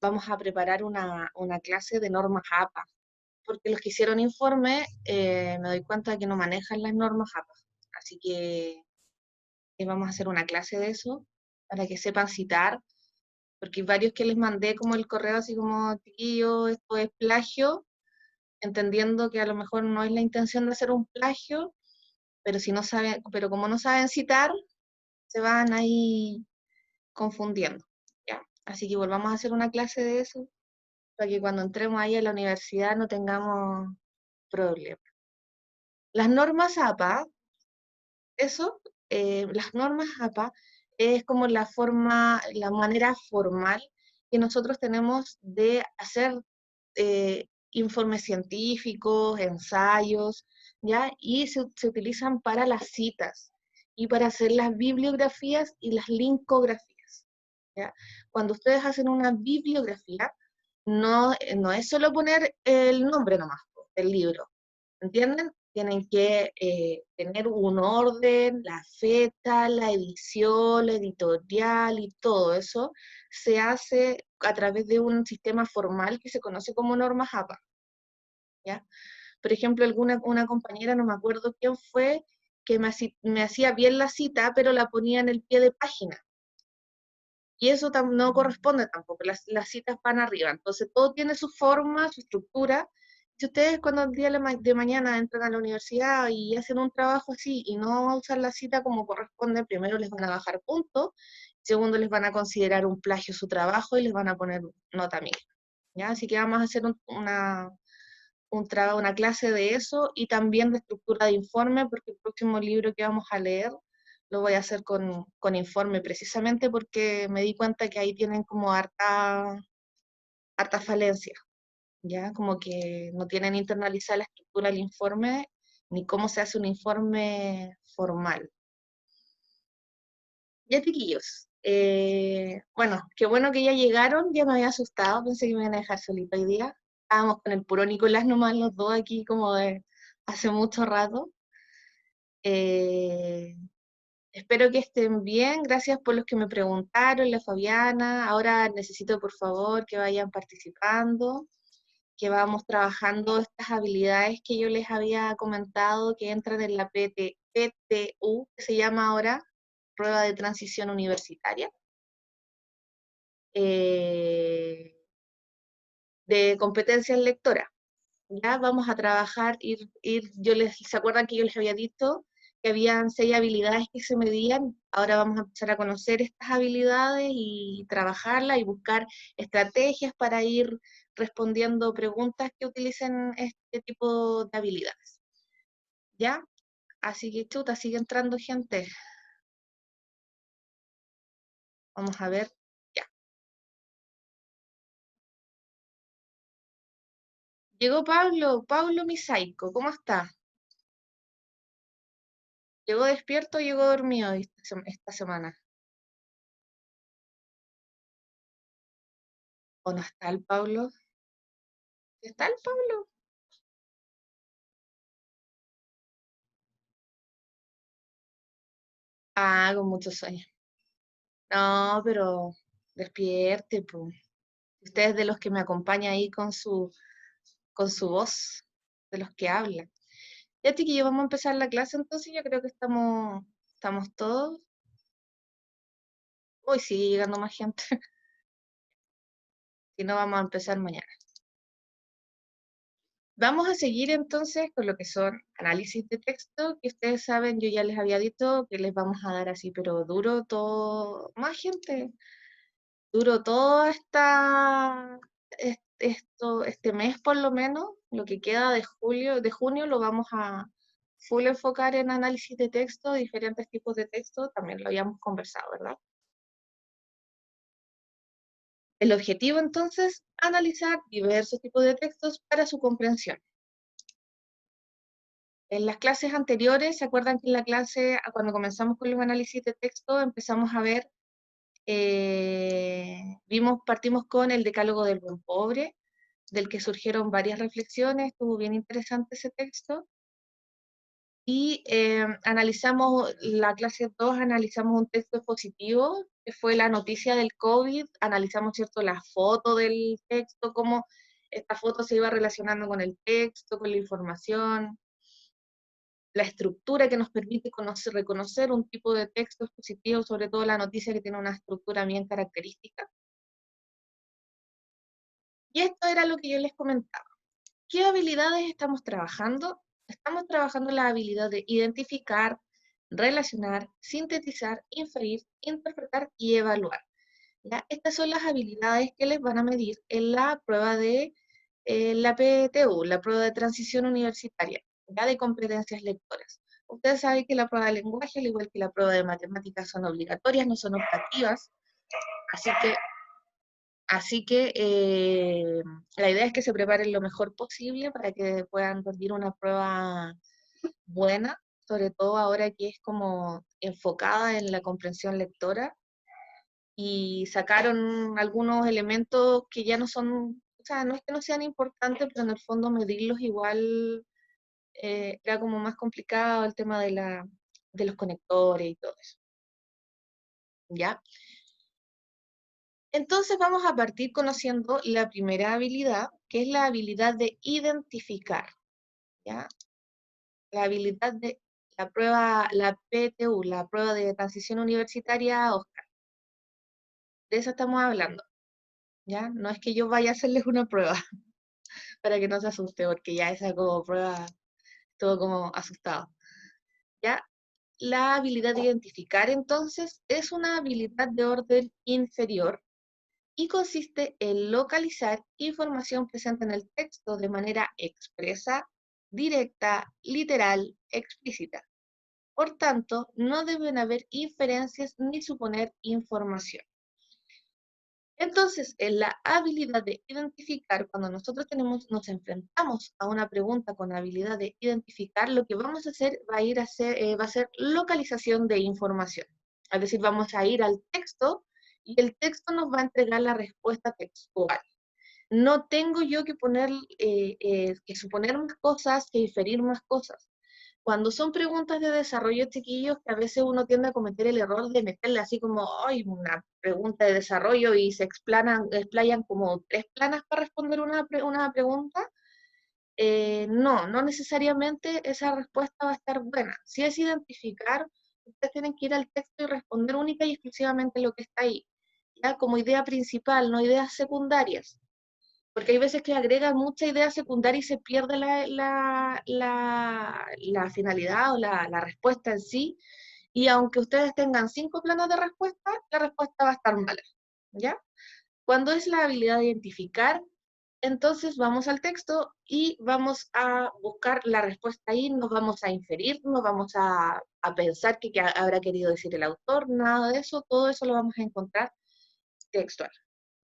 vamos a preparar una clase de normas APA, porque los que hicieron informe me doy cuenta de que no manejan las normas APA. Así que vamos a hacer una clase de eso para que sepan citar, porque hay varios que les mandé como el correo así como, chiquillo, esto es plagio, entendiendo que a lo mejor no es la intención de hacer un plagio, pero si no saben, pero como no saben citar, se van ahí confundiendo. ¿Ya? Así que volvamos a hacer una clase de eso para que cuando entremos ahí a la universidad no tengamos problemas. Las normas APA, eso, las normas APA es como la forma, la manera formal que nosotros tenemos de hacer informes científicos, ensayos, ¿ya? Y se utilizan para las citas y para hacer las bibliografías y las linkografías, ¿ya? Cuando ustedes hacen una bibliografía, no es solo poner el nombre nomás del libro, ¿entienden? Tienen que tener un orden, la fecha, la edición, la editorial y todo eso se hace a través de un sistema formal que se conoce como normas APA, ¿ya? Por ejemplo, una compañera, no me acuerdo quién fue, que me hacía bien la cita, pero la ponía en el pie de página. Y eso no corresponde tampoco, las citas van arriba. Entonces, todo tiene su forma, su estructura. Si ustedes cuando el día de mañana entran a la universidad y hacen un trabajo así y no usan la cita como corresponde, primero les van a bajar puntos, segundo les van a considerar un plagio su trabajo y les van a poner nota mínima, ¿ya? Así que vamos a hacer una clase de eso y también de estructura de informe, porque el próximo libro que vamos a leer lo voy a hacer con informe, precisamente porque me di cuenta que ahí tienen como harta falencia, ¿ya? Como que no tienen internalizada la estructura del informe, ni cómo se hace un informe formal. Ya, chiquillos, bueno, qué bueno que ya llegaron, ya me había asustado, pensé que me iban a dejar solita hoy día. Estábamos con el puro Nicolás nomás los dos aquí como de hace mucho rato. Eh, Espero que estén bien, gracias por los que me preguntaron, la Fabiana. Ahora necesito por favor que vayan participando, que vamos trabajando estas habilidades que yo les había comentado que entran en la PTU, que se llama ahora Prueba de Transición Universitaria. eh, de competencias lectoras. Ya vamos a trabajar, ¿se acuerdan que yo les había dicho que habían 6 habilidades que se medían? Ahora vamos a empezar a conocer estas habilidades y trabajarlas y buscar estrategias para ir respondiendo preguntas que utilicen este tipo de habilidades. ¿Ya? Así que chuta, sigue entrando gente. Vamos a ver. Ya. Llegó Pablo Misaico, ¿cómo está? ¿Llegó despierto o llegó dormido esta semana? ¿O no está el Pablo? ¿Está el Pablo? Ah, con muchos sueños. No, pero despierte, pues. Usted es de los que me acompaña ahí con su voz, de los que habla. Ya, chiquillos, vamos a empezar la clase, entonces yo creo que estamos todos. Hoy sigue llegando más gente, si no vamos a empezar mañana. Vamos a seguir entonces con lo que son análisis de texto, que ustedes saben, yo ya les había dicho que les vamos a dar así, pero duro todo, más gente, duro todo este mes por lo menos, lo que queda de junio lo vamos a full enfocar en análisis de texto, diferentes tipos de texto, también lo habíamos conversado, ¿verdad? El objetivo entonces, analizar diversos tipos de textos para su comprensión. En las clases anteriores, ¿se acuerdan que en la clase, cuando comenzamos con los análisis de texto, empezamos a ver, partimos con el decálogo del buen pobre, del que surgieron varias reflexiones, estuvo bien interesante ese texto. Y analizamos, la clase 2, analizamos un texto expositivo, que fue la noticia del COVID, analizamos, ¿cierto?, la foto del texto, cómo esta foto se iba relacionando con el texto, con la información, la estructura que nos permite reconocer un tipo de texto expositivo, sobre todo la noticia que tiene una estructura bien característica. Y esto era lo que yo les comentaba. ¿Qué habilidades estamos trabajando? Estamos trabajando la habilidad de identificar, relacionar, sintetizar, inferir, interpretar y evaluar. ¿Ya? Estas son las habilidades que les van a medir en la prueba de la PTU, la prueba de transición universitaria, ya de competencias lectoras. Ustedes saben que la prueba de lenguaje, al igual que la prueba de matemáticas, son obligatorias, no son optativas, así que la idea es que se preparen lo mejor posible para que puedan rendir una prueba buena, sobre todo ahora que es como enfocada en la comprensión lectora, y sacaron algunos elementos que ya no son, o sea, no es que no sean importantes, pero en el fondo medirlos igual era como más complicado el tema de los conectores y todo eso. ¿Ya? Entonces vamos a partir conociendo la primera habilidad, que es la habilidad de identificar, ¿ya? La habilidad de la prueba, la PTU, la prueba de transición universitaria, Oscar. De eso estamos hablando, ¿ya? No es que yo vaya a hacerles una prueba, para que no se asuste, porque ya esa como prueba, todo como asustado, ¿ya? La habilidad de identificar, entonces, es una habilidad de orden inferior, y consiste en localizar información presente en el texto de manera expresa, directa, literal, explícita. Por tanto, no deben haber inferencias ni suponer información. Entonces, en la habilidad de identificar, cuando nosotros nos enfrentamos a una pregunta con habilidad de identificar, lo que vamos a hacer va a ser localización de información. Es decir, vamos a ir al texto y el texto nos va a entregar la respuesta textual. No tengo yo que que suponer más cosas, que inferir más cosas. Cuando son preguntas de desarrollo, chiquillos, que a veces uno tiende a cometer el error de meterle así como, ay, una pregunta de desarrollo y se explayan como 3 planas para responder una pregunta, no necesariamente esa respuesta va a estar buena. Si es identificar, ustedes tienen que ir al texto y responder única y exclusivamente lo que está ahí, ya como idea principal, no ideas secundarias, porque hay veces que agrega mucha idea secundaria y se pierde la finalidad o la respuesta en sí, y aunque ustedes tengan 5 planos de respuesta, la respuesta va a estar mala, ¿ya? Cuando es la habilidad de identificar, entonces vamos al texto y vamos a buscar la respuesta ahí, no vamos a inferir, no vamos a pensar qué habrá querido decir el autor, nada de eso, todo eso lo vamos a encontrar textual,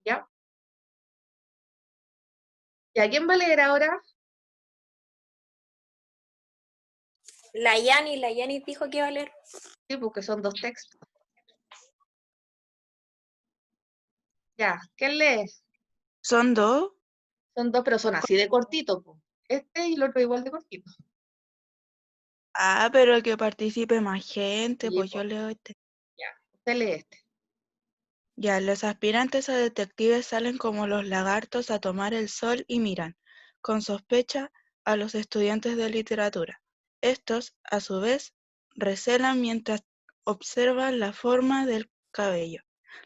¿ya? ¿Y a quién va a leer ahora? La Yani dijo que iba a leer. Sí, porque son 2 textos. Ya, ¿quién lees? ¿Son 2? Son 2, pero son así de cortito, po. Este y el otro igual de cortito. Ah, pero que participe más gente, Sí, pues po. yo leo este. Ya, usted lee este. Ya, los aspirantes a detectives salen como los lagartos a tomar el sol y miran, con sospecha, a los estudiantes de literatura. Estos, a su vez, recelan mientras observan la forma del cabello,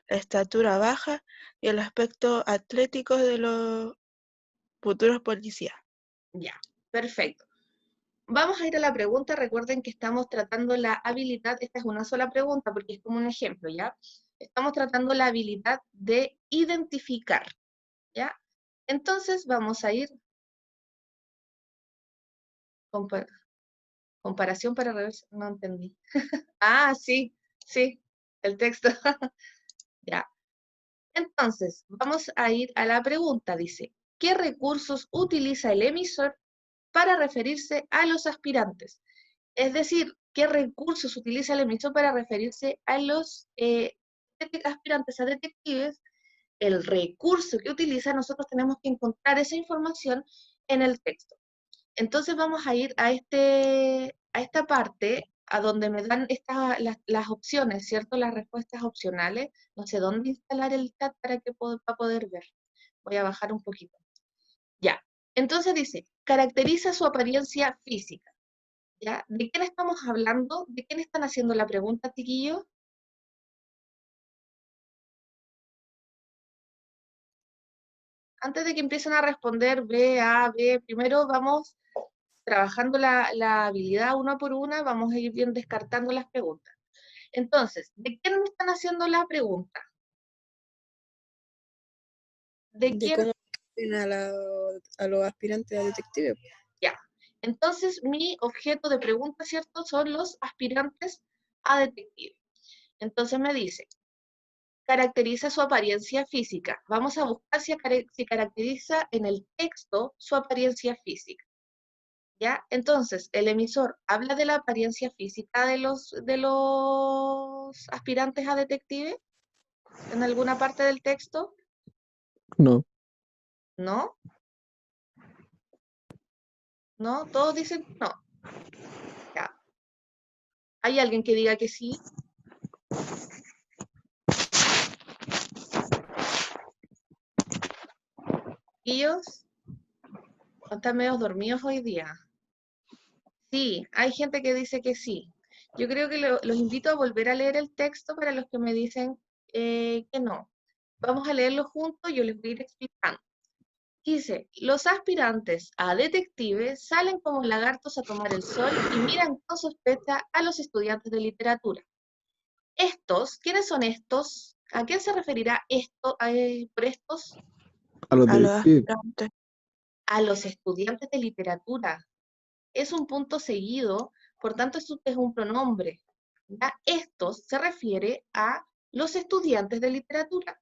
la estatura baja y el aspecto atlético de los futuros policías. Ya, perfecto. Vamos a ir a la pregunta. Recuerden que estamos tratando la habilidad, esta es una sola pregunta porque es como un ejemplo, ¿ya? Estamos tratando la habilidad de identificar, ¿ya? Entonces vamos a ir, comparación para reverso, no entendí. Ah, sí, el texto. Ya. Entonces, vamos a ir a la pregunta, dice, ¿qué recursos utiliza el emisor para referirse a los aspirantes? Es decir, ¿qué recursos utiliza el emisor para referirse a los aspirantes a detectives? El recurso que utiliza, nosotros tenemos que encontrar esa información en el texto. Entonces vamos a ir a a esta parte, a donde me dan las opciones, ¿cierto? Las respuestas opcionales. No sé dónde instalar el chat para poder ver. Voy a bajar un poquito. Ya. Entonces dice, caracteriza su apariencia física. ¿Ya? ¿De quién estamos hablando? ¿De quién están haciendo la pregunta, chiquillos? Antes de que empiecen a responder B, A, B, primero vamos trabajando la habilidad una por una, vamos a ir bien descartando las preguntas. Entonces, ¿de quién me están haciendo la pregunta? ¿De De quién? cómo a los aspirantes a detective. Ya. Entonces, mi objeto de pregunta, ¿cierto? Son los aspirantes a detective. Entonces me dice, caracteriza su apariencia física. Vamos a buscar si caracteriza en el texto su apariencia física. ¿Ya? Entonces, el emisor habla de la apariencia física de los aspirantes a detective en alguna parte del texto, No. ¿no? ¿No? Todos dicen no. Ya. ¿Hay alguien que diga que sí? ¿Ellos? ¿Están medio dormidos hoy día? Sí, hay gente que dice que sí. Yo creo que los invito a volver a leer el texto para los que me dicen que no. Vamos a leerlo juntos, yo les voy a ir explicando. Dice, los aspirantes a detective salen como lagartos a tomar el sol y miran con sospecha a los estudiantes de literatura. Estos, ¿quiénes son estos? ¿A quién se referirá esto por estos? A los A los detectives. aspirantes. A los estudiantes de literatura. Es un punto seguido, por tanto esto es un pronombre. ¿Ya? Estos se refiere a los estudiantes de literatura.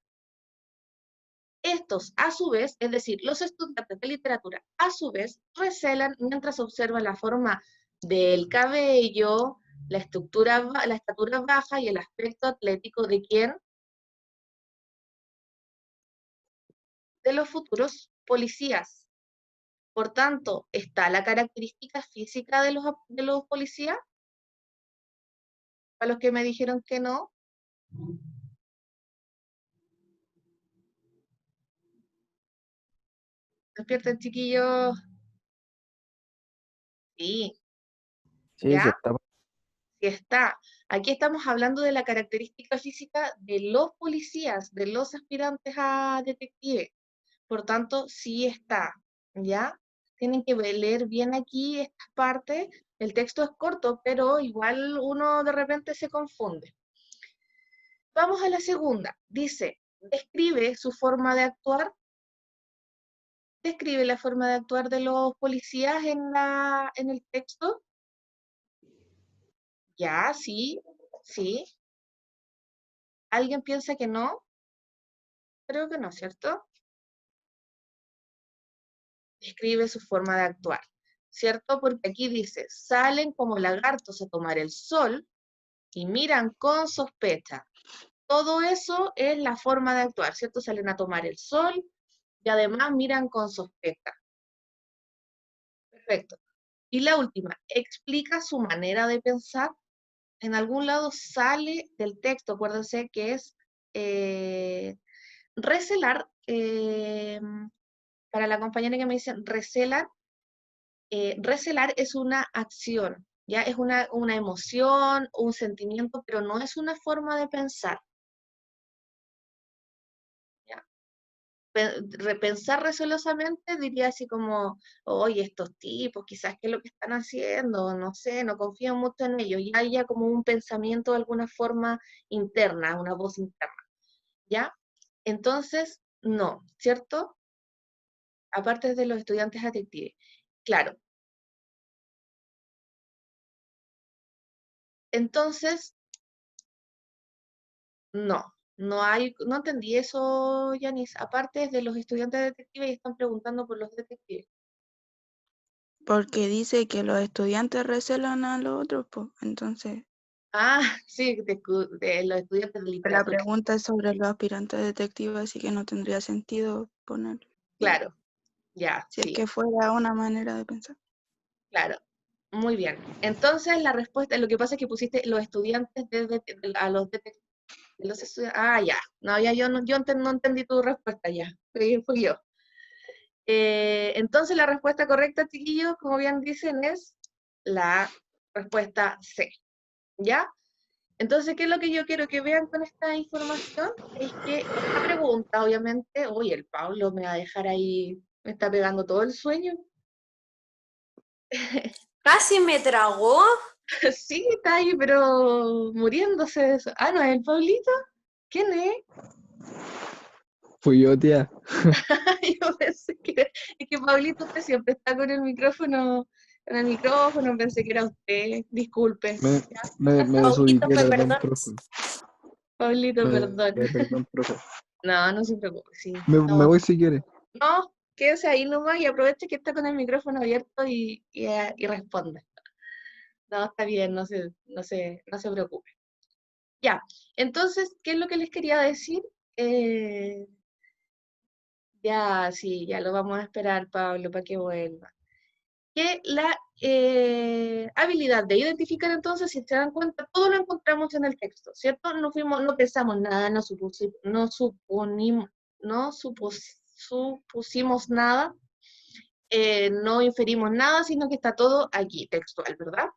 Estos, a su vez, es decir, los estudiantes de literatura, a su vez, recelan mientras observan la forma del cabello, la estatura baja y el aspecto atlético de quién? De los futuros policías. Por tanto, ¿está la característica física de los policías? Para los que me dijeron que no. Despierten, chiquillos. Sí, Sí, ¿ya? sí está. Sí está. Aquí estamos hablando de la característica física de los policías, de los aspirantes a detective. Por tanto, sí está, ¿ya? Tienen que leer bien aquí estas partes. El texto es corto, pero igual uno de repente se confunde. Vamos a la segunda. Dice, describe su forma de actuar. Describe la forma de actuar de los policías en el texto. Ya, sí, sí. ¿Alguien piensa que no? Creo que no, ¿cierto? Describe su forma de actuar, ¿cierto? Porque aquí dice, salen como lagartos a tomar el sol y miran con sospecha. Todo eso es la forma de actuar, ¿cierto? Salen a tomar el sol y además miran con sospecha. Perfecto. Y la última, explica su manera de pensar. En algún lado sale del texto, acuérdense que es recelar, para la compañera que me dice recelar, recelar es una acción, ¿ya? Es una emoción, un sentimiento, pero no es una forma de pensar, ¿ya? Repensar recelosamente diría así como, oye, estos tipos, quizás qué es lo que están haciendo, no sé, no confío mucho en ellos, ya haya como un pensamiento de alguna forma interna, una voz interna, ¿ya? Entonces, no, ¿cierto? Aparte de los estudiantes detectives. Claro. Entonces, no entendí eso, Yanis. Aparte de los estudiantes detectives y están preguntando por los detectives. Porque dice que los estudiantes recelan a los otros, pues. Entonces, Ah, sí, de los estudiantes de la literatura. pregunta es sobre los aspirantes detectives, así que no tendría sentido ponerlo. Claro, ya, Si es sí, que fuera una manera de pensar. claro. Muy bien. Entonces, la respuesta, lo que pasa es que pusiste los estudiantes a los de los estudiantes. Ah, ya. No, ya yo no, no entendí tu respuesta ya. Fui yo. Entonces, la respuesta correcta, chiquillos, como bien dicen, es la respuesta C. ¿Ya? Entonces, ¿qué es lo que yo quiero que vean con esta información? Es que esta pregunta, obviamente, oye, el Pablo me va a dejar ahí, me está pegando todo el sueño. Casi me tragó. Sí, está ahí, pero muriéndose de eso. Ah, ¿no es el Pablito? ¿Quién es? Fui yo, tía. Yo pensé que, es que Pablito usted siempre está con el micrófono, pensé que era usted. Disculpe. Me, ¿Ya? me Paulito, desubiqué, ¿me perdón, perdonas? profe. Pablito, perdón. Perdón, profe. No, no se preocupe, sí. Me No, voy si quiere. no, quédese ahí nomás y aproveche que está con el micrófono abierto y responda. No, está bien, no se preocupe. Ya, entonces, ¿qué es lo que les quería decir? Eh, ya, sí, ya lo vamos a esperar, Pablo, para que vuelva. Que la habilidad de identificar, entonces, si se dan cuenta, todo lo encontramos en el texto, ¿cierto? No pensamos nada, no supusimos nada, no inferimos nada, sino que está todo aquí, textual, ¿verdad?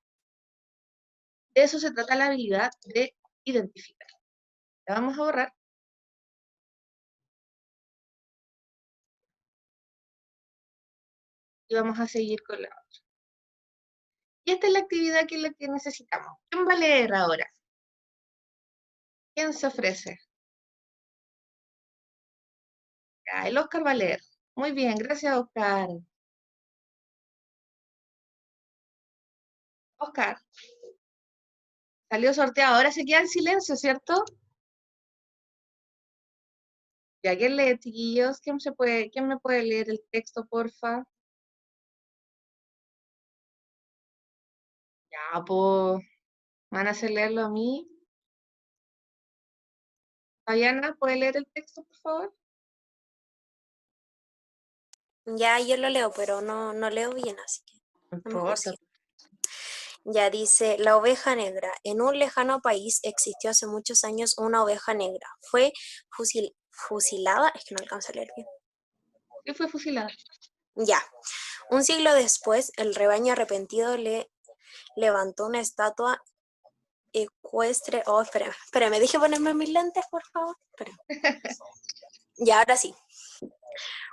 De eso se trata la habilidad de identificar. La vamos a borrar. Y vamos a seguir con la otra. Y esta es la actividad que necesitamos. ¿Quién va a leer ahora? ¿Quién se ofrece? Ya, el Oscar va a leer. Muy bien, gracias, Oscar. Oscar, salió sorteado. Ahora se queda en silencio, ¿cierto? Ya, ¿quién lee, chiquillos? ¿Quién me puede leer el texto, porfa? Ya, pues, ¿van a hacer leerlo a mí? Fabiana, ¿puede leer el texto, por favor? Ya yo lo leo, pero no leo bien, así que No a lo mejor importa. sí. Ya dice, la oveja negra. En un lejano país existió hace muchos años una oveja negra. Fue fusilada, es que no alcanzo a leer bien. ¿Qué fue fusilada? Ya. Un siglo después, el rebaño arrepentido le levantó una estatua ecuestre. Oh, espérame, deje ponerme mis lentes, por favor. Espérame. Ya, ahora sí.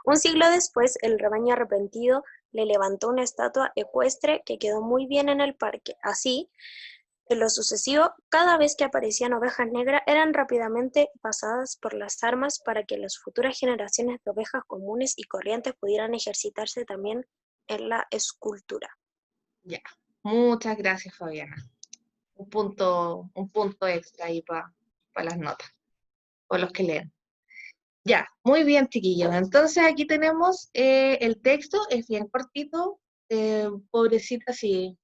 Un siglo después, el rebaño arrepentido le levantó una estatua ecuestre que quedó muy bien en el parque. Así, en lo sucesivo, cada vez que aparecían ovejas negras, eran rápidamente pasadas por las armas para que las futuras generaciones de ovejas comunes y corrientes pudieran ejercitarse también en la escultura. Ya. Muchas gracias, Fabiana. Un punto extra ahí para las notas, por los que leen. Ya, muy bien, chiquillos. Entonces aquí tenemos el texto, es bien cortito, pobrecita, sí,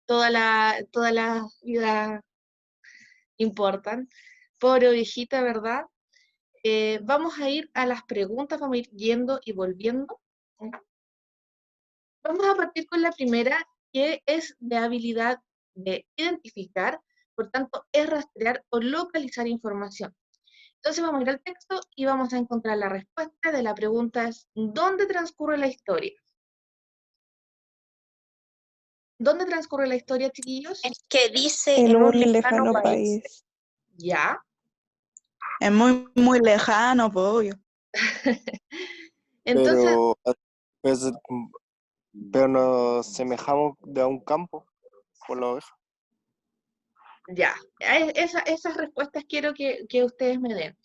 toda la vida importan. Pobre ovejita, ¿verdad? Vamos a ir a las preguntas, vamos a ir yendo y volviendo. Vamos a partir con la primera, que es de habilidad de identificar, por tanto, es rastrear o localizar información. Entonces vamos a ir al texto y vamos a encontrar la respuesta de la pregunta es, ¿dónde transcurre la historia? ¿Dónde transcurre la historia, chiquillos? Es que dice En en un un lejano lejano país. país. Ya. Es muy, muy lejano, pues obvio. Entonces, Pues, pero nos semejamos de a un campo por la oveja. ya, esas respuestas quiero que ustedes me den.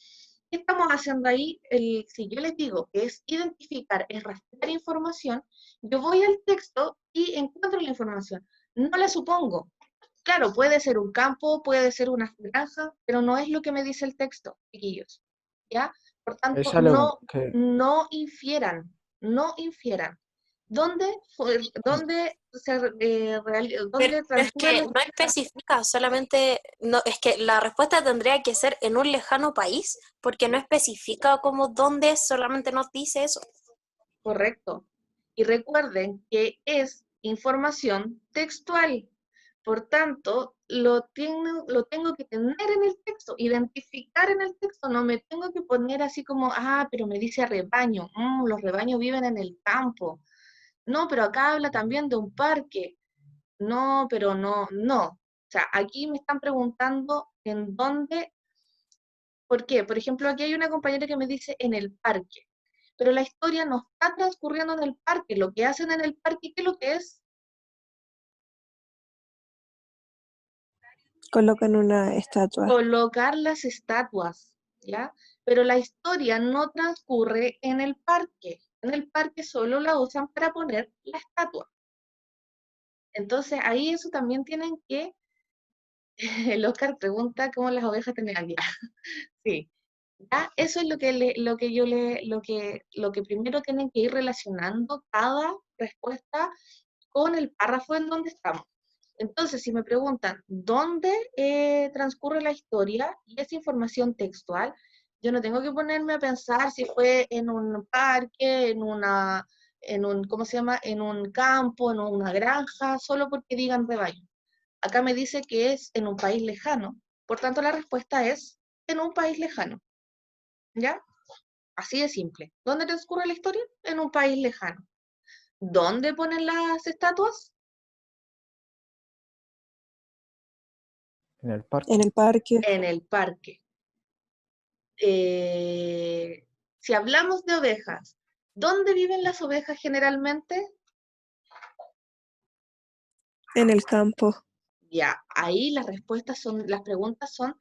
¿Qué estamos haciendo ahí? Si yo les digo que es identificar, es rastrear información, yo voy al texto y encuentro la información. No la supongo. Claro, puede ser un campo, puede ser una granja, pero no es lo que me dice el texto, chiquillos. ¿Ya? Por tanto, no infieran, no infieran. ¿Dónde Pero es transcurre que la... no especifica, solamente, no, es que la respuesta tendría que ser en un lejano país, porque no especifica como dónde, solamente nos dice eso. Correcto. Y recuerden que es información textual. Por tanto, lo tengo que tener en el texto, identificar en el texto, no me tengo que poner así como, pero me dice rebaño, los rebaños viven en el campo. No, pero acá habla también de un parque. No, pero no. O sea, aquí me están preguntando en dónde, ¿por qué? Por ejemplo, aquí hay una compañera que me dice en el parque, pero la historia no está transcurriendo en el parque. Lo que hacen en el parque, ¿qué es lo que es? Colocan una estatua. Colocar las estatuas, ¿ya? Pero la historia no transcurre en el parque. En el parque solo la usan para poner la estatua. Entonces, ahí eso también tienen que... El Oscar pregunta cómo las ovejas tenían ya. Sí. ¿Ya? Eso es lo que primero tienen que ir relacionando cada respuesta con el párrafo en donde estamos. Entonces, si me preguntan dónde transcurre la historia y esa información textual, yo no tengo que ponerme a pensar si fue en un parque, ¿cómo se llama? En un campo, en una granja, solo porque digan rebaño. Acá me dice que es en un país lejano, por tanto la respuesta es en un país lejano, ¿ya? Así de simple. ¿Dónde transcurre la historia? En un país lejano. ¿Dónde ponen las estatuas? En el parque. En el parque. En el parque. Si hablamos de ovejas, ¿dónde viven las ovejas generalmente? En el campo. Ya, ahí las preguntas son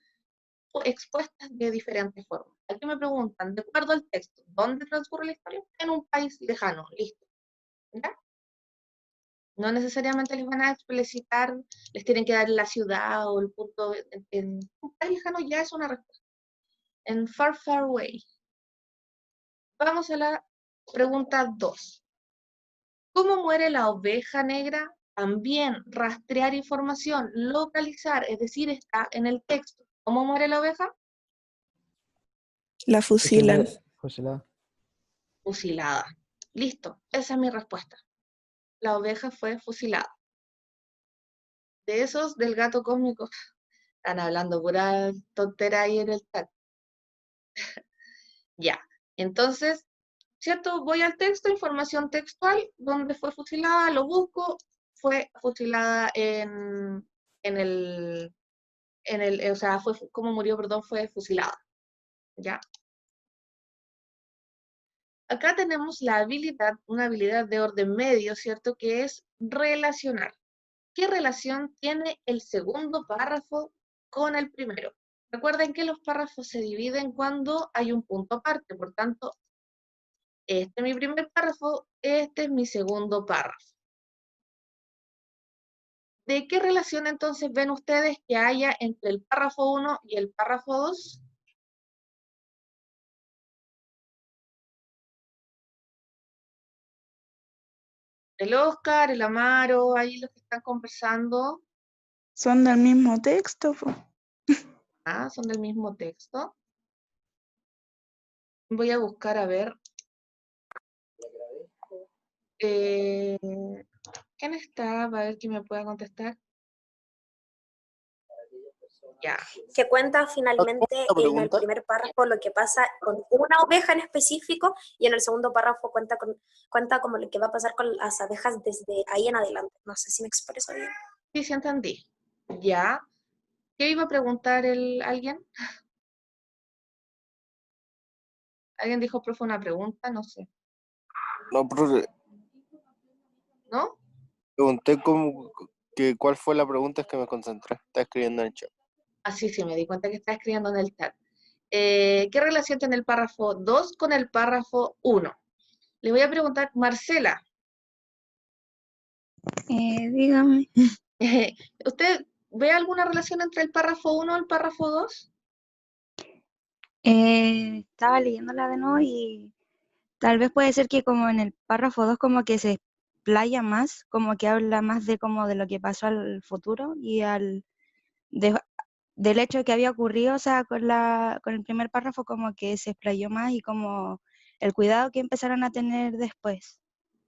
expuestas de diferentes formas. Aquí me preguntan, de acuerdo al texto, ¿dónde transcurre la historia? En un país lejano, listo. ¿Ya? No necesariamente les van a explicitar, les tienen que dar la ciudad o el punto. En un país lejano ya es una respuesta. En far, far away. Vamos a la pregunta 2. ¿Cómo muere la oveja negra? También rastrear información, localizar, es decir, está en el texto. ¿Cómo muere la oveja? La fusilan. Fusilada. Fusilada. Listo, esa es mi respuesta. La oveja fue fusilada. De esos del gato cósmico, están hablando pura tontera ahí en el chat. Ya, entonces, ¿cierto? Voy al texto, información textual, donde fue fusilada, lo busco, fue fusilada o sea, como murió, perdón, fue fusilada, ¿ya? Acá tenemos una habilidad de orden medio, ¿cierto? Que es relacionar. ¿Qué relación tiene el segundo párrafo con el primero? Recuerden que los párrafos se dividen cuando hay un punto aparte, por tanto, este es mi primer párrafo, este es mi segundo párrafo. ¿De qué relación entonces ven ustedes que haya entre el párrafo 1 y el párrafo 2? El Oscar, el Amaro, ahí los que están conversando, Son del mismo texto, po. son del mismo texto. Voy a buscar a ver. ¿Quién está? Para ver quién me pueda contestar. Ya. Que cuenta finalmente en el primer párrafo lo que pasa con una oveja en específico y en el segundo párrafo cuenta como lo que va a pasar con las abejas desde ahí en adelante. No sé si me expreso bien. Sí, sí entendí. Ya. ¿Qué iba a preguntar alguien? ¿Alguien dijo, profe, una pregunta? No sé. No, profe, ¿No? pregunté cuál fue la pregunta, es que me concentré. Está escribiendo en el chat. Sí, me di cuenta que está escribiendo en el chat. ¿Qué relación tiene el párrafo 2 con el párrafo 1? Le voy a preguntar, Marcela. Dígame. ¿Usted ve alguna relación entre el párrafo 1 y el párrafo 2? Estaba leyéndola de nuevo y tal vez puede ser que como en el párrafo 2 como que se explaya más, como que habla más de como de lo que pasó al futuro y del hecho que había ocurrido, o sea, con el primer párrafo como que se explayó más y como el cuidado que empezaron a tener después.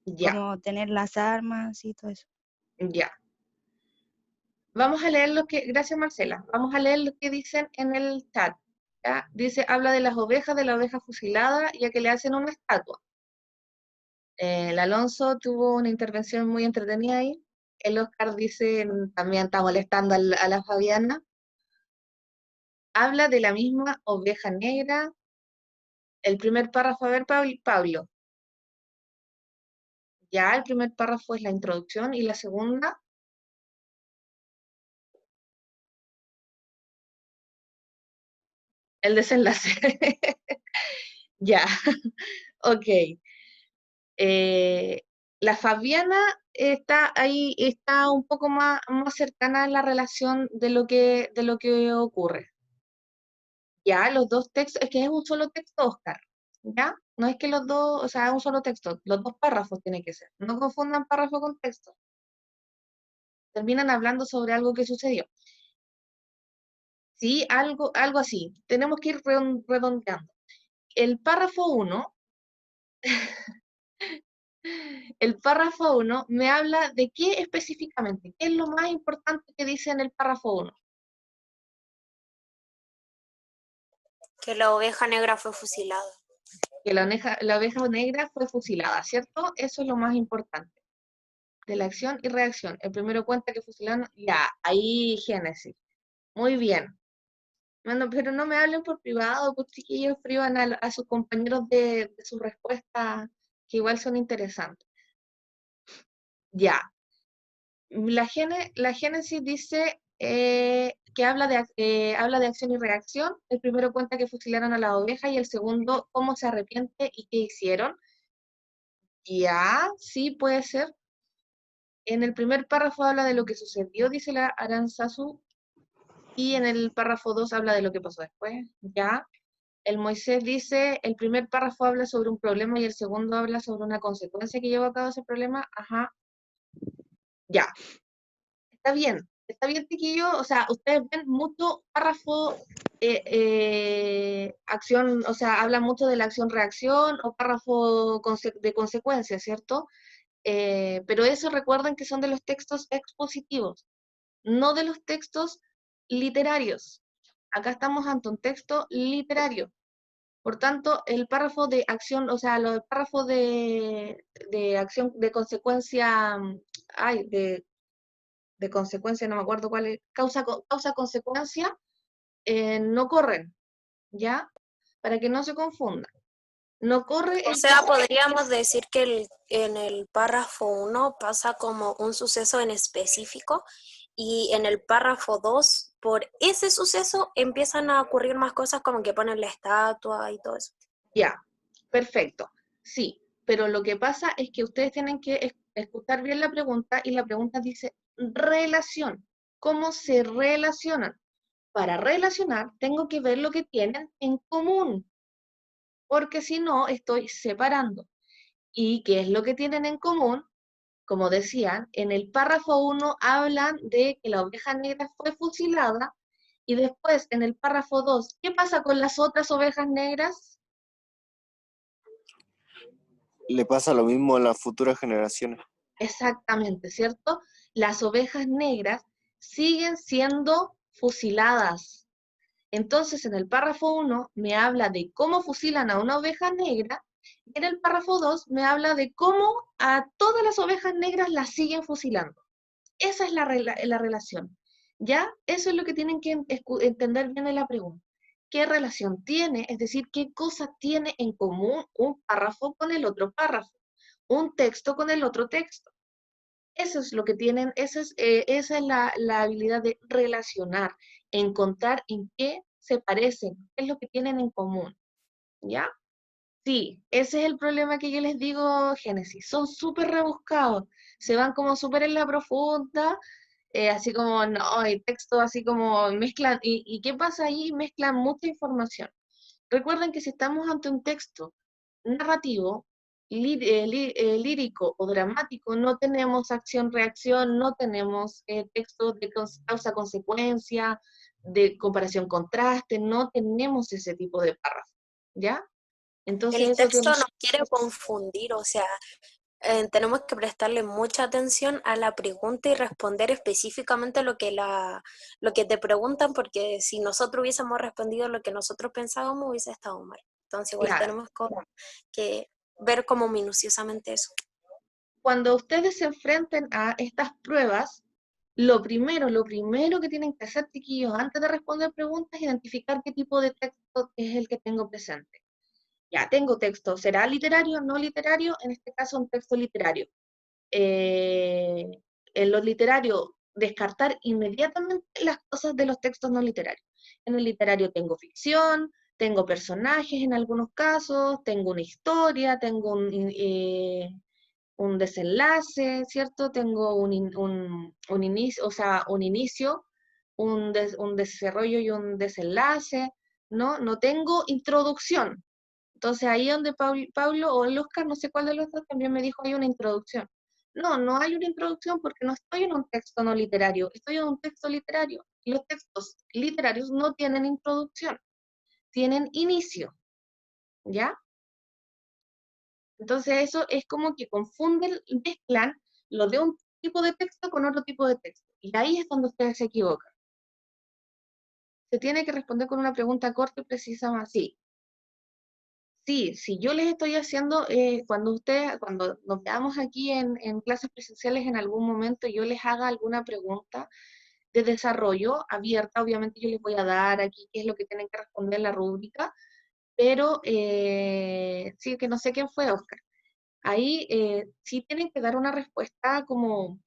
Ya, como tener las armas y todo eso. ya. Vamos a leer lo que, gracias Marcela, vamos a leer lo que dicen en el chat. ¿Ya? Dice, habla de las ovejas, de la oveja fusilada, ya que le hacen una estatua. El Alonso tuvo una intervención muy entretenida ahí. El Oscar dice, también está molestando a la Fabiana. Habla de la misma oveja negra. El primer párrafo, a ver, Pablo. Ya, el primer párrafo es la introducción y la segunda, el desenlace. Ya, ok. La Fabiana está ahí, está un poco más cercana a la relación de lo que ocurre. Ya, los dos textos, es que es un solo texto, Oscar. ¿Ya? No es que los dos, o sea, es un solo texto, los dos párrafos tiene que ser. No confundan párrafo con texto. Terminan hablando sobre algo que sucedió. Sí, algo así. Tenemos que ir redondeando. El párrafo 1, el párrafo 1 me habla de qué específicamente, qué es lo más importante que dice en el párrafo 1. Que la oveja negra fue fusilada. Que la oveja negra fue fusilada, ¿cierto? Eso es lo más importante. De la acción y reacción. El primero cuenta que fusilaron, ya, ahí Génesis. Muy bien. Bueno, pero no me hablen por privado, pues chiquillos privan a sus compañeros de sus respuestas, que igual son interesantes. Ya. La Génesis dice que habla de acción y reacción. El primero cuenta que fusilaron a la oveja y el segundo cómo se arrepiente y qué hicieron. Ya, sí puede ser. En el primer párrafo habla de lo que sucedió, dice la Aranzazu, y en el párrafo 2 habla de lo que pasó después. Ya. El Moisés dice, el primer párrafo habla sobre un problema y el segundo habla sobre una consecuencia que llevó a cabo ese problema. Ajá. Ya. Está bien, chiquillo, o sea, ustedes ven mucho párrafo, acción, o sea, habla mucho de la acción-reacción o párrafo de consecuencia, ¿cierto? Pero eso recuerden que son de los textos expositivos, no de los textos literarios. Acá estamos ante un texto literario. Por tanto, el párrafo de acción, o sea, el párrafo de acción, de consecuencia, ay, de consecuencia, no me acuerdo cuál es, causa-consecuencia, no corren, ¿ya? Para que no se confunda. No corre O el sea, podríamos decir que en el párrafo 1 pasa como un suceso en específico y en el párrafo 2, por ese suceso empiezan a ocurrir más cosas como que ponen la estatua y todo eso. Ya, perfecto. Sí, pero lo que pasa es que ustedes tienen que escuchar bien la pregunta y la pregunta dice relación. ¿Cómo se relacionan? Para relacionar tengo que ver lo que tienen en común, porque si no estoy separando. ¿Y qué es lo que tienen en común? Como decían, en el párrafo 1 hablan de que la oveja negra fue fusilada y después en el párrafo 2, ¿qué pasa con las otras ovejas negras? Le pasa lo mismo a las futuras generaciones. Exactamente, ¿cierto? Las ovejas negras siguen siendo fusiladas. Entonces, en el párrafo 1 me habla de cómo fusilan a una oveja negra y en el párrafo 2 me habla de cómo a todas las ovejas negras las siguen fusilando. Esa es la relación. ¿Ya? Eso es lo que tienen que entender bien en la pregunta. ¿Qué relación tiene? Es decir, ¿qué cosa tiene en común un párrafo con el otro párrafo? Un texto con el otro texto. Eso es lo que tienen, esa es la habilidad de relacionar, encontrar en qué se parecen, qué es lo que tienen en común. ¿Ya? Sí, ese es el problema que yo les digo, Génesis. Son súper rebuscados, se van como súper en la profunda, así como, no, el texto así como mezclan, ¿y qué pasa ahí? Mezclan mucha información. Recuerden que si estamos ante un texto narrativo, lírico o dramático, no tenemos acción-reacción, no tenemos textos de causa-consecuencia, de comparación-contraste, no tenemos ese tipo de párrafo, ¿ya? Entonces El eso texto tiene, no quiere confundir, o sea, tenemos que prestarle mucha atención a la pregunta y responder específicamente lo que te preguntan, porque si nosotros hubiésemos respondido lo que nosotros pensábamos, hubiese estado mal. Entonces igual Claro. tenemos que ver como minuciosamente eso. Cuando ustedes se enfrenten a estas pruebas, lo primero que tienen que hacer, chiquillos, antes de responder preguntas, es identificar qué tipo de texto es el que tengo presente. Ya, tengo texto, ¿será literario, no literario? En este caso, un texto literario. En lo literario, descartar inmediatamente las cosas de los textos no literarios. En el literario tengo ficción, tengo personajes en algunos casos, tengo una historia, tengo un desenlace, ¿cierto? Tengo un inicio, o sea, un inicio, un desarrollo y un desenlace, ¿no? No tengo introducción. Entonces ahí donde Pablo o el Oscar, no sé cuál de los dos, también me dijo hay una introducción. No, no hay una introducción porque no estoy en un texto no literario, estoy en un texto literario. Los textos literarios no tienen introducción, tienen inicio, ¿ya? Entonces eso es como que confunden, mezclan lo de un tipo de texto con otro tipo de texto. Y ahí es donde ustedes se equivocan. Se tiene que responder con una pregunta corta y precisa más. Sí, sí, si yo les estoy haciendo, cuando nos veamos aquí en clases presenciales en algún momento, yo les haga alguna pregunta de desarrollo abierta, obviamente yo les voy a dar aquí qué es lo que tienen que responder en la rúbrica, pero sí que no sé quién fue Oscar. Ahí sí tienen que dar una respuesta como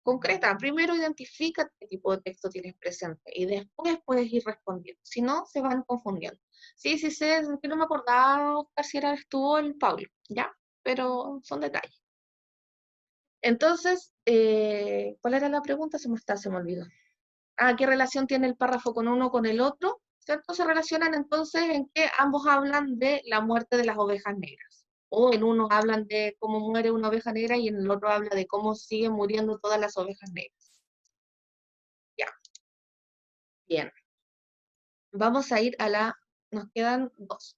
concreta. Primero identifica qué tipo de texto tienes presente y después puedes ir respondiendo. Si no, se van confundiendo. Sí, sí sé, es que no me acordaba, Oscar, si eras tú o el Pablo, ¿ya? Pero son detalles. Entonces, ¿cuál era la pregunta? Se me olvidó. Ah, ¿qué relación tiene el párrafo con uno con el otro? ¿Cierto? Se relacionan entonces en que ambos hablan de la muerte de las ovejas negras. O en uno hablan de cómo muere una oveja negra y en el otro habla de cómo siguen muriendo todas las ovejas negras. Ya, bien. Vamos a ir a nos quedan dos.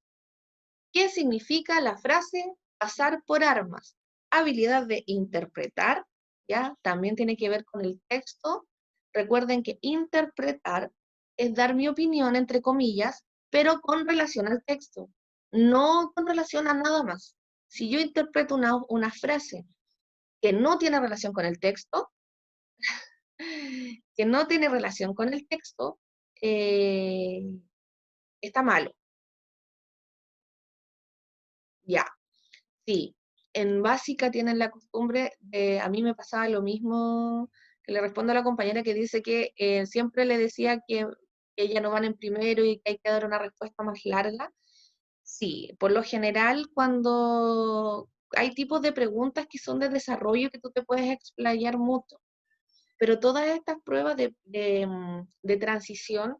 ¿Qué significa la frase pasar por armas? Habilidad de interpretar, ¿ya? También tiene que ver con el texto. Recuerden que interpretar es dar mi opinión, entre comillas, pero con relación al texto, no con relación a nada más. Si yo interpreto una frase que no tiene relación con el texto, que no tiene relación con el texto, está malo. Ya, sí. En básica tienen la costumbre de, a mí me pasaba lo mismo, que le respondo a la compañera que dice que siempre le decía que ella no van en primero y que hay que dar una respuesta más larga. Sí, por lo general cuando hay tipos de preguntas que son de desarrollo que tú te puedes explayar mucho, pero todas estas pruebas de transición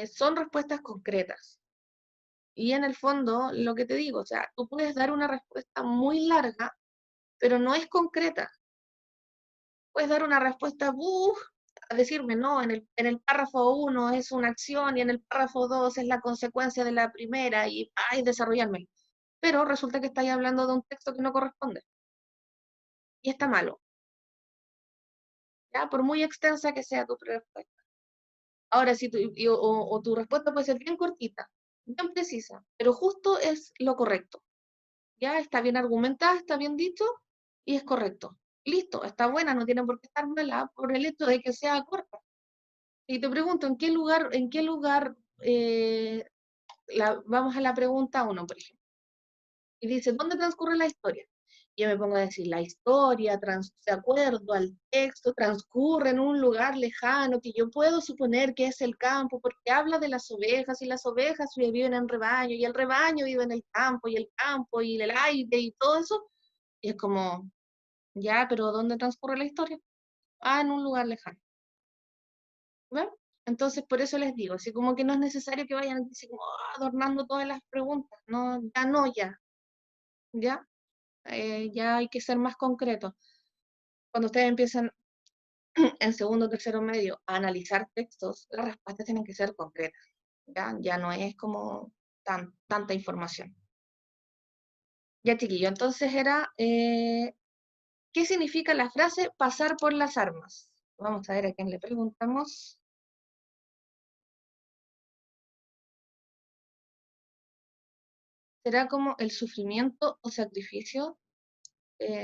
son respuestas concretas. Y en el fondo, lo que te digo, o sea, tú puedes dar una respuesta muy larga, pero no es concreta. Puedes dar una respuesta, a decirme, no, en el párrafo 1 es una acción y en el párrafo 2 es la consecuencia de la primera y desarrollarme. Pero resulta que estáis hablando de un texto que no corresponde. Y está malo. ¿Ya? Por muy extensa que sea tu respuesta. Ahora, si o tu respuesta puede ser bien cortita, bien precisa, pero justo es lo correcto. Ya está bien argumentada, está bien dicho y es correcto. Listo, está buena, no tiene por qué estar mala por el hecho de que sea corta. Y te pregunto, ¿en qué lugar vamos a la pregunta 1, por ejemplo? Y dice, ¿dónde transcurre la historia? Y yo me pongo a decir, la historia, de acuerdo al texto, transcurre en un lugar lejano que yo puedo suponer que es el campo, porque habla de las ovejas, y las ovejas viven en rebaño, y el rebaño vive en el campo, y el aire, y todo eso. Y es como, ya, pero ¿dónde transcurre la historia? Ah, en un lugar lejano. ¿Ven? Entonces, por eso les digo, así como que no es necesario que vayan así como adornando todas las preguntas, no, ya no, ya, ya hay que ser más concreto. Cuando ustedes empiezan en segundo o tercero medio a analizar textos, las respuestas tienen que ser concretas, ya no es como tanta información. Ya, chiquillo, entonces era, ¿qué significa la frase pasar por las armas? Vamos a ver a quién le preguntamos. ¿Será como el sufrimiento o sacrificio?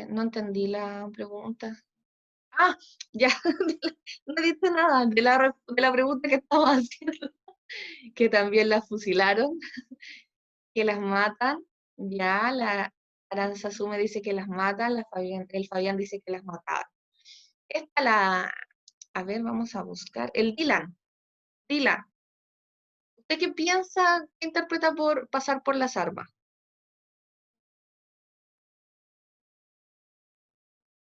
No entendí la pregunta. Ah, ya, no dice nada de la pregunta que estaba haciendo, que también la fusilaron, que las matan, ya, la Aranzazú me dice que las matan, el Fabián dice que las mataban. Esta a ver, vamos a buscar, el Dylan, ¿usted qué piensa, qué interpreta por pasar por las armas?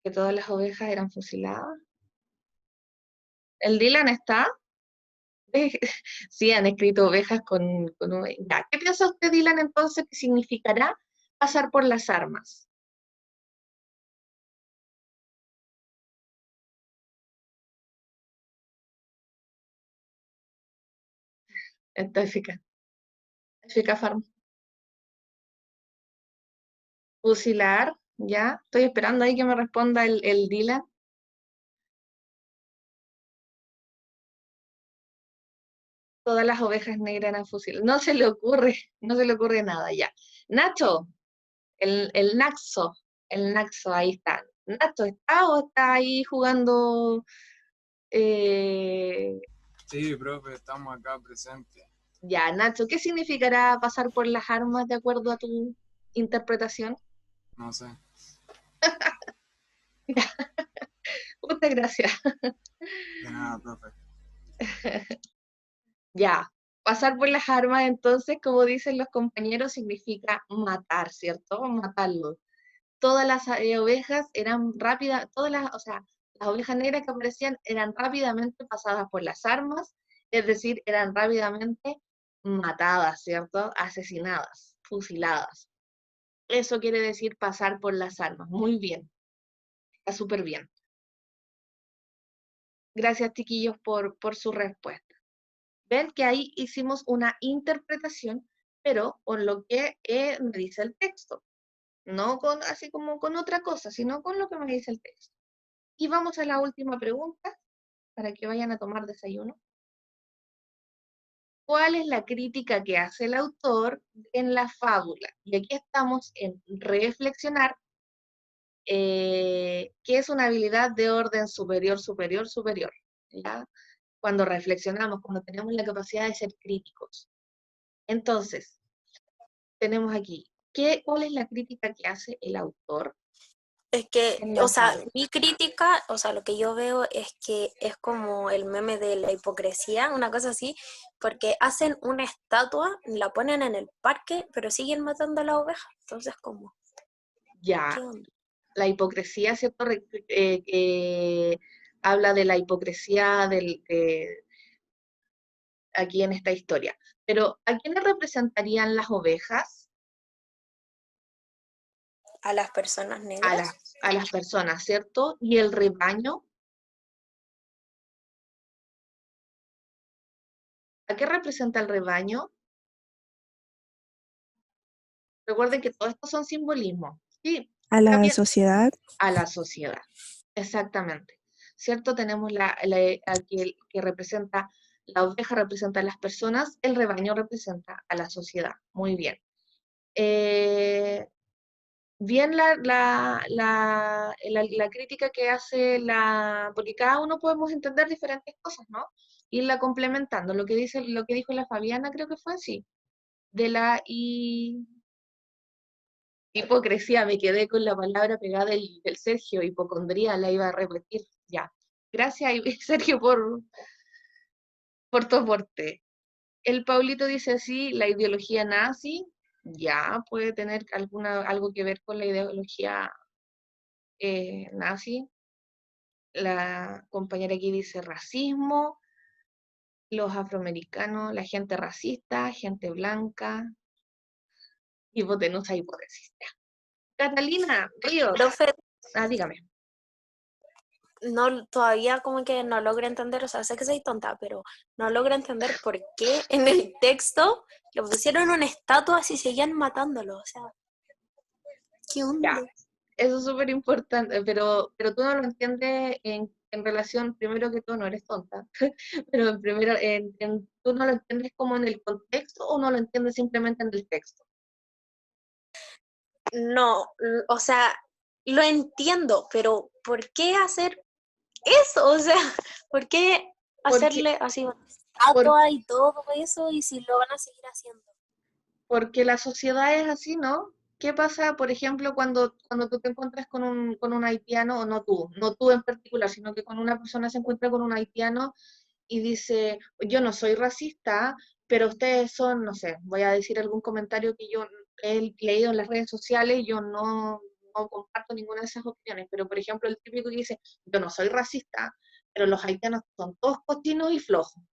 Que todas las ovejas eran fusiladas. ¿El Dylan está? Sí, han escrito ovejas con ya. ¿Qué piensa usted, Dylan, entonces que significará pasar por las armas? Esto es eficaz farm. Fusilar, ya. Estoy esperando ahí que me responda el Dylan. Todas las ovejas negras eran fusiladas. No se le ocurre nada, ya. Nacho, el Naxo, ahí está. ¿Nacho está o está ahí jugando? eh, Sí, profe, estamos acá presentes. Ya, Nacho, ¿qué significará pasar por las armas de acuerdo a tu interpretación? No sé. Muchas gracias. De nada, profe. Ya, pasar por las armas entonces, como dicen los compañeros, significa matar, ¿cierto? Matarlo. Todas las ovejas eran rápidas, o sea, las ovejas negras que aparecían eran rápidamente pasadas por las armas, es decir, eran rápidamente matadas, ¿cierto? Asesinadas, fusiladas. Eso quiere decir pasar por las armas. Muy bien, está súper bien. Gracias, chiquillos, por su respuesta. Ven que ahí hicimos una interpretación, pero con lo que me dice el texto. No con, así como con otra cosa, sino con lo que me dice el texto. Y vamos a la última pregunta, para que vayan a tomar desayuno. ¿Cuál es la crítica que hace el autor en la fábula? Y aquí estamos en reflexionar, que es una habilidad de orden superior, superior, superior. ¿Ya? Cuando reflexionamos, cuando tenemos la capacidad de ser críticos. Entonces, tenemos aquí, ¿cuál es la crítica que hace el autor Es que, en o la sea, fábula? mi crítica, o sea, lo que yo veo es que es como el meme de la hipocresía, una cosa así, porque hacen una estatua, la ponen en el parque, pero siguen matando a la oveja. Entonces, ¿cómo? Ya, ¿Qué onda? la hipocresía, ¿cierto? Habla de la hipocresía aquí en esta historia. Pero, ¿a quiénes representarían las ovejas? A las personas A, negras. a las personas, ¿cierto? Y el rebaño, ¿a qué representa el rebaño? Recuerden que todo esto son simbolismos. Sí, A está la bien. sociedad. A la sociedad. Exactamente. ¿Cierto? Tenemos aquí el que representa, la oveja representa a las personas, el rebaño representa a la sociedad. Muy bien. Bien la crítica que hace porque cada uno podemos entender diferentes cosas, ¿no? Irla complementando. Lo que dijo la Fabiana, creo que fue así. De la hipocresía, me quedé con la palabra pegada del Sergio, hipocondría, la iba a repetir. Ya. Gracias, Sergio, por tu aporte. El Paulito dice así, la ideología nazi, ya puede tener algo que ver con la ideología nazi. La compañera aquí dice racismo, los afroamericanos, la gente racista, gente blanca, hipotenusa, hipótesis. Ya. Catalina Ríos, Profe, dígame. no, todavía como que no logro entender, o sea, sé que soy tonta, pero no logro entender por qué en el texto le pusieron una estatua si seguían matándolo, o sea. ¿Qué Ya, onda? eso es súper importante, pero tú no lo entiendes en relación, primero que todo, no eres tonta, pero primero, tú no lo entiendes como en el contexto o no lo entiendes simplemente en el texto. No, o sea, lo entiendo, pero ¿por qué hacer eso? O sea, ¿por qué Porque, hacerle así una por- estatua y todo eso y si lo van a seguir haciendo? porque la sociedad es así, ¿no? ¿Qué pasa, por ejemplo, cuando tú te encuentras con un haitiano, o no tú en particular, sino que con una persona se encuentra con un haitiano y dice, yo no soy racista, pero ustedes son, no sé, voy a decir algún comentario que yo he leído en las redes sociales, yo no comparto ninguna de esas opiniones, pero por ejemplo el típico que dice, yo no soy racista, pero los haitianos son todos cochinos y flojos.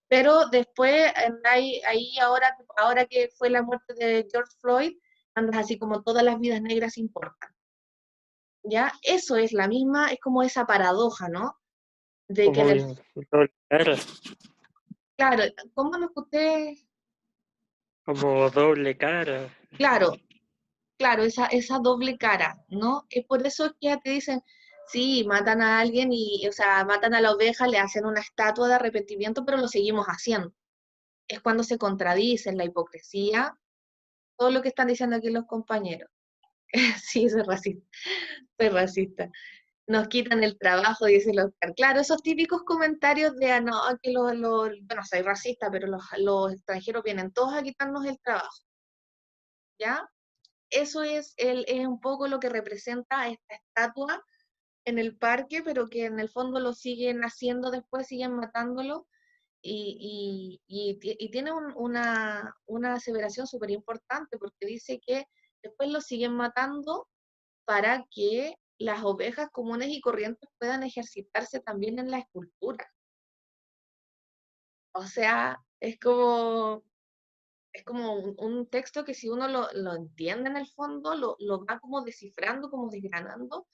Pero después, ahí ahora que fue la muerte de George Floyd, andas así como todas las vidas negras importan. ¿Ya? Eso es la misma, es como esa paradoja, ¿no? De que en Como el, doble cara, claro, ¿cómo nos usted? como doble cara. Claro, claro, esa doble cara, ¿no? Es por eso que ya te dicen, sí, matan a alguien y, o sea, matan a la oveja, le hacen una estatua de arrepentimiento, pero lo seguimos haciendo. Es cuando se contradicen la hipocresía, todo lo que están diciendo aquí los compañeros. Sí, soy racista, soy racista. Nos quitan el trabajo, dice el Oscar. Claro, esos típicos comentarios de, no, que bueno, soy racista, pero los extranjeros vienen todos a quitarnos el trabajo, ¿ya? Eso es un poco lo que representa esta estatua en el parque, pero que en el fondo lo siguen haciendo después, siguen matándolo, y tiene una aseveración súper importante, porque dice que después lo siguen matando para que las ovejas comunes y corrientes puedan ejercitarse también en la escultura. O sea, es como un texto que si uno lo entiende en el fondo, lo va como descifrando, como desgranando,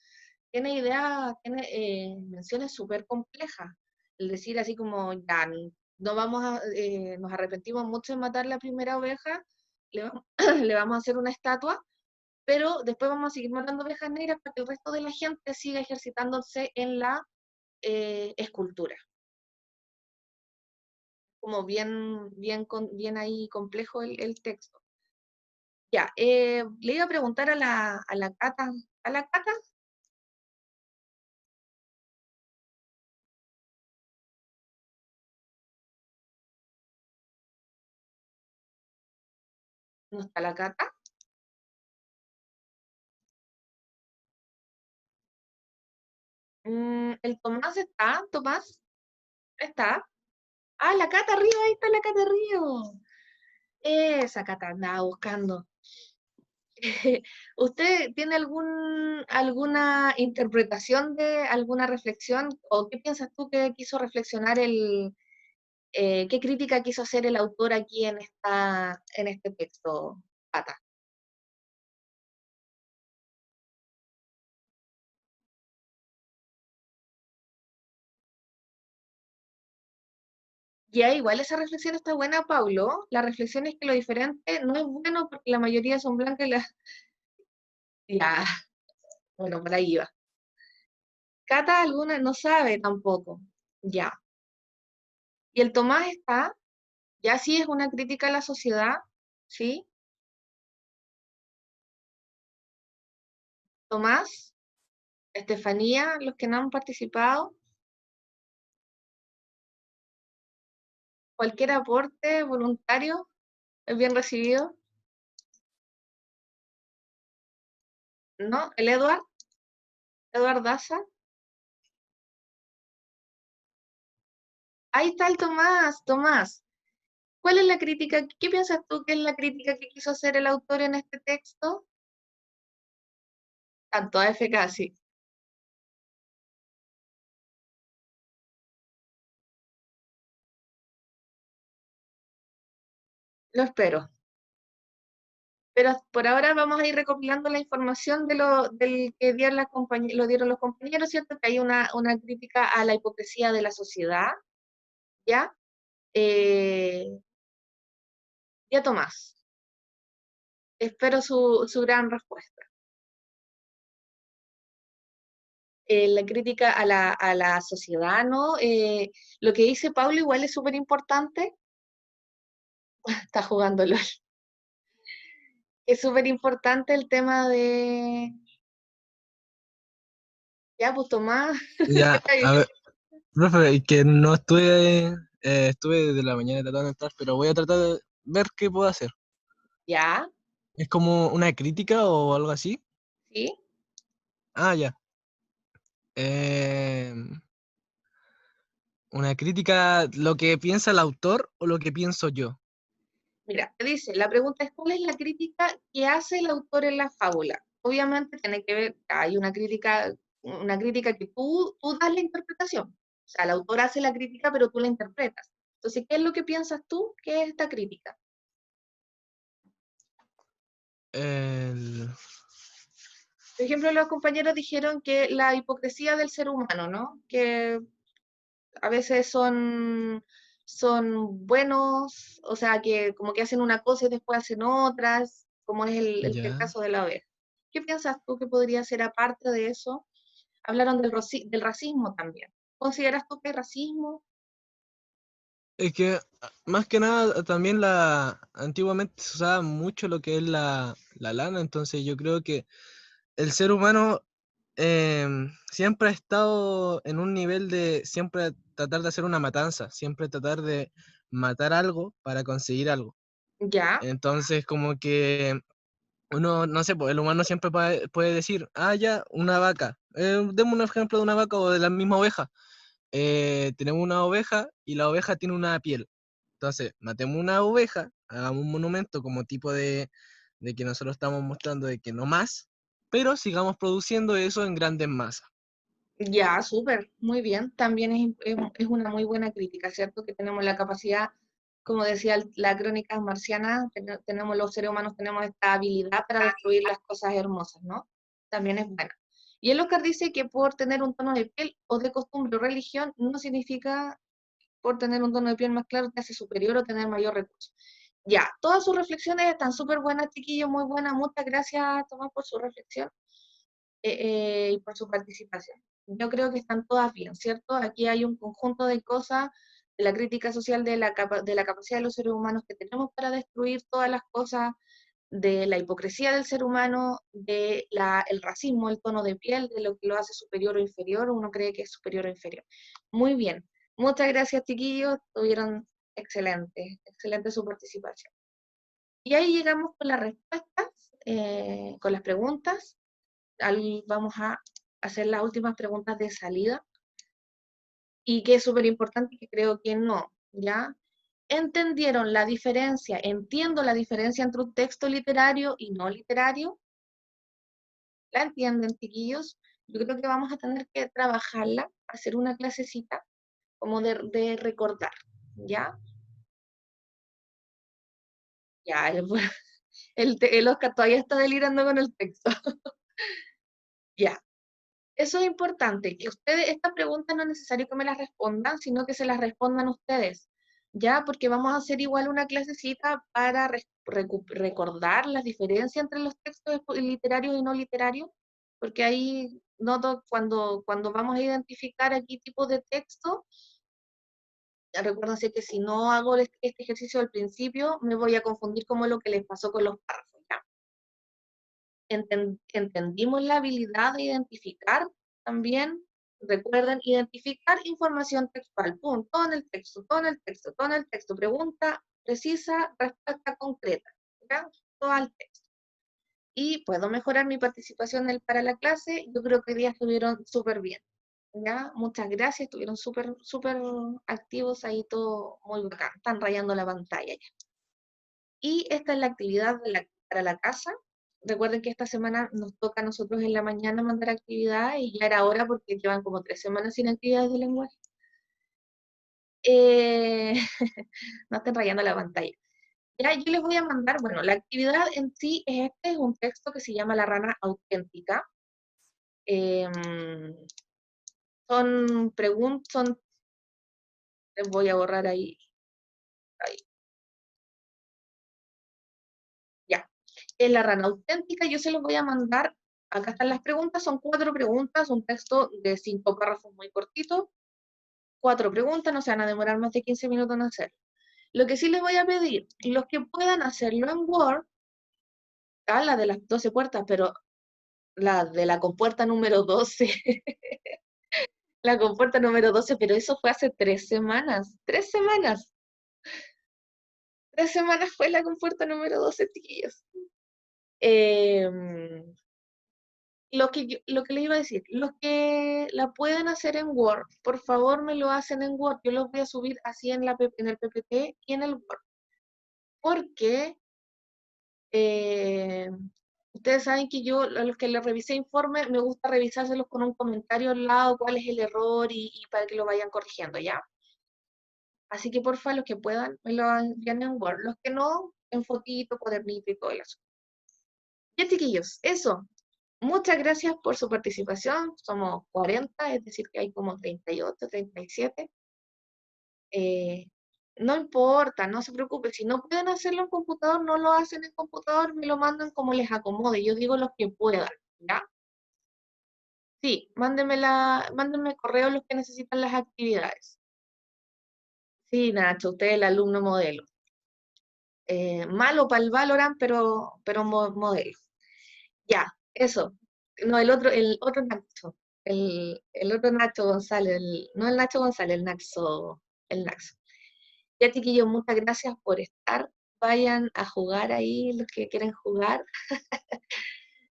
tiene ideas, tiene menciones súper complejas. El decir así como, ya, no nos arrepentimos mucho de matar la primera oveja, le vamos a hacer una estatua, pero después vamos a seguir matando ovejas negras para que el resto de la gente siga ejercitándose en la escultura. Como bien ahí complejo el texto. Ya, le iba a preguntar a la Cata. ¿A la Cata? ¿No está la Cata? ¿El Tomás está? ¿Tomás? ¿Está? Ah, la Cata arriba, ahí está la Cata arriba. Esa Cata andaba buscando. ¿Usted tiene alguna interpretación de alguna reflexión o qué piensas tú que quiso reflexionar qué crítica quiso hacer el autor aquí en este texto, Cata? Ya, igual esa reflexión está buena, Paulo. La reflexión es que lo diferente no es bueno porque la mayoría son blancas y las... Ya, bueno, por ahí va. Cata alguna no sabe tampoco. Ya. Y el Tomás está, ya sí es una crítica a la sociedad, ¿sí? Tomás, Estefanía, los que no han participado, cualquier aporte voluntario es bien recibido, ¿no? El Eduard Daza. Ahí está el Tomás, Tomás. ¿Cuál es la crítica? ¿Qué piensas tú que es la crítica que quiso hacer el autor en este texto? Tanto a F casi, lo espero. Pero por ahora vamos a ir recopilando la información del que lo dieron los compañeros, ¿cierto? Que hay una crítica a la hipocresía de la sociedad, ¿ya? Ya Tomás. Espero su gran respuesta. La crítica a la sociedad, ¿no? Lo que dice Pablo igual es súper importante. Está jugando LOL. Es súper importante el tema de... Ya, pues Tomás. Ya, a ver, profe, que no estuve desde la mañana tratando de entrar, pero voy a tratar de ver qué puedo hacer. Ya, ¿Es como una crítica o algo así? sí. Ah, ya. Eh, una crítica, lo que piensa el autor o lo que pienso yo. Mira, dice, la pregunta es, ¿cuál es la crítica que hace el autor en la fábula? Obviamente tiene que ver, hay una crítica que tú das la interpretación. O sea, el autor hace la crítica, pero tú la interpretas. Entonces, ¿qué es lo que piensas tú que es esta crítica? El- Por ejemplo, los compañeros dijeron que la hipocresía del ser humano, ¿no? Que a veces son buenos, o sea, que como que hacen una cosa y después hacen otras, como es el ya. caso de la oveja. ¿Qué piensas tú que podría ser aparte de eso? Hablaron del racismo también. ¿Consideras tú que hay racismo? Es que más que nada también antiguamente se usaba mucho lo que es la lana, entonces yo creo que el ser humano siempre ha estado en un nivel de siempre tratar de hacer una matanza, siempre tratar de matar algo para conseguir algo. Ya, Entonces como que uno, no sé, pues el humano siempre puede decir, ah, ya, una vaca. Demos un ejemplo de una vaca o de la misma oveja. Tenemos una oveja y la oveja tiene una piel. Entonces, matemos una oveja, hagamos un monumento como tipo de que nosotros estamos mostrando de que no más, pero sigamos produciendo eso en grandes masas. ya, súper, muy bien. También es una muy buena crítica, ¿cierto? Que tenemos la capacidad, como decía la crónica marciana, tenemos los seres humanos, tenemos esta habilidad para destruir las cosas hermosas, ¿no? También es buena. Y el Oscar dice que por tener un tono de piel o de costumbre o religión no significa por tener un tono de piel más claro te hace superior o tener mayor recurso. Ya, todas sus reflexiones están súper buenas, chiquillos, muy buenas. Muchas gracias, Tomás, por su reflexión y por su participación. Yo creo que están todas bien, ¿cierto? Aquí hay un conjunto de cosas, de la crítica social de la capacidad de los seres humanos que tenemos para destruir todas las cosas, de la hipocresía del ser humano, el racismo, el tono de piel, de lo que lo hace superior o inferior, uno cree que es superior o inferior. Muy bien. Muchas gracias, chiquillos. Tuvieron excelente su participación. Y ahí llegamos con las respuestas, con las preguntas. Ahí vamos a hacer las últimas preguntas de salida. Y que es súper importante, que creo que no, ¿ya? ¿Entendieron la diferencia? ¿Entiendo la diferencia entre un texto literario y no literario? ¿La entienden, chiquillos? Yo creo que vamos a tener que trabajarla, hacer una clasecita como de recordar, ¿ya? Ya, el Oscar todavía está delirando con el texto. Ya, eso es importante, que ustedes, esta pregunta no es necesario que me las respondan, sino que se las respondan ustedes, ¿ya? Porque vamos a hacer igual una clasecita para recordar las diferencias entre los textos literarios y no literarios, porque ahí noto cuando vamos a identificar aquí tipos de texto, recuérdense que si no hago este ejercicio al principio, me voy a confundir como lo que les pasó con los párrafos, ¿ya? Entendimos la habilidad de identificar también, recuerden, identificar información textual, punto, todo en el texto, todo en el texto, todo en el texto, pregunta precisa, respuesta concreta, ¿ya? Todo al texto. Y puedo mejorar mi participación para la clase, yo creo que hoy día estuvieron súper bien, ¿ya? Muchas gracias, estuvieron súper activos ahí, todo muy bacán, están rayando la pantalla ya. Y esta es la actividad para la casa. Recuerden que esta semana nos toca a nosotros en la mañana mandar actividades y ya era hora porque llevan como 3 semanas sin actividades de lenguaje. Eh, no estén rayando la pantalla. Ya, yo les voy a mandar, bueno, la actividad en sí es un texto que se llama La rana auténtica. Em, son preguntas, les voy a borrar ahí. Ya. En la rana auténtica yo se los voy a mandar, acá están las preguntas, son 4 preguntas, un texto de 5 párrafos muy cortito, 4 preguntas, no se van a demorar más de 15 minutos en hacerlo. Lo que sí les voy a pedir, los que puedan hacerlo en Word, la de las 12 puertas, pero la de la compuerta número 12, la compuerta número 12, pero eso fue hace 3 semanas, 3 semanas. 3 semanas fue la compuerta número 12, chiquillos. Lo que les iba a decir, los que la pueden hacer en Word, por favor me lo hacen en Word. Yo los voy a subir así en el PPT y en el Word. Porque ustedes saben que yo, a los que les revisé informe, me gusta revisárselos con un comentario al lado, cuál es el error y para que lo vayan corrigiendo, ¿ya? Así que porfa, los que puedan, me lo envían en Word. Los que no, en fotito, cuadernito y todo eso. Ya, chiquillos, eso. Muchas gracias por su participación. Somos 40, es decir, que hay como 38, 37. No importa, no se preocupe. Si no pueden hacerlo en computador, no lo hacen en computador, me lo mandan como les acomode. Yo digo los que puedan, ¿ya? Sí, mándenme correo los que necesitan las actividades. Sí, Nacho, usted es el alumno modelo. Malo para el Valorant, pero modelo. Ya, eso. No, el otro Nacho. El otro Nacho González, no el Nacho González, el Naxo. Ya, chiquillos, muchas gracias por estar. Vayan a jugar ahí, los que quieren jugar.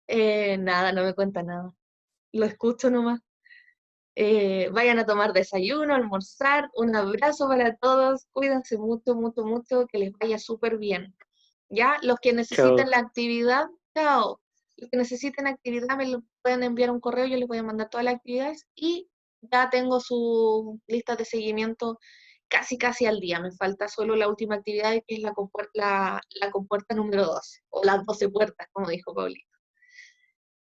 Nada, no me cuenta nada. Lo escucho nomás. Vayan a tomar desayuno, almorzar. Un abrazo para todos. Cuídense mucho, mucho, mucho. Que les vaya súper bien. Ya, los que necesiten Chao. la actividad, chao. Los que necesiten actividad me lo pueden enviar un correo, yo les voy a mandar todas las actividades y ya tengo su lista de seguimiento casi al día. Me falta solo la última actividad que es la compuerta número 12, o las 12 puertas, como dijo Paulito.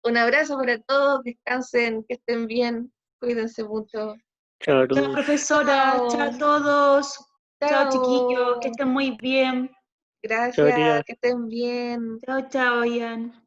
Un abrazo para todos, descansen, que estén bien, cuídense mucho. Chao, Chao, Luz. profesora. Chao a todos. Chao, chiquillos. Que Chao. estén muy bien. Chao, Gracias, Lía. que estén bien. Chao, chao, Ian.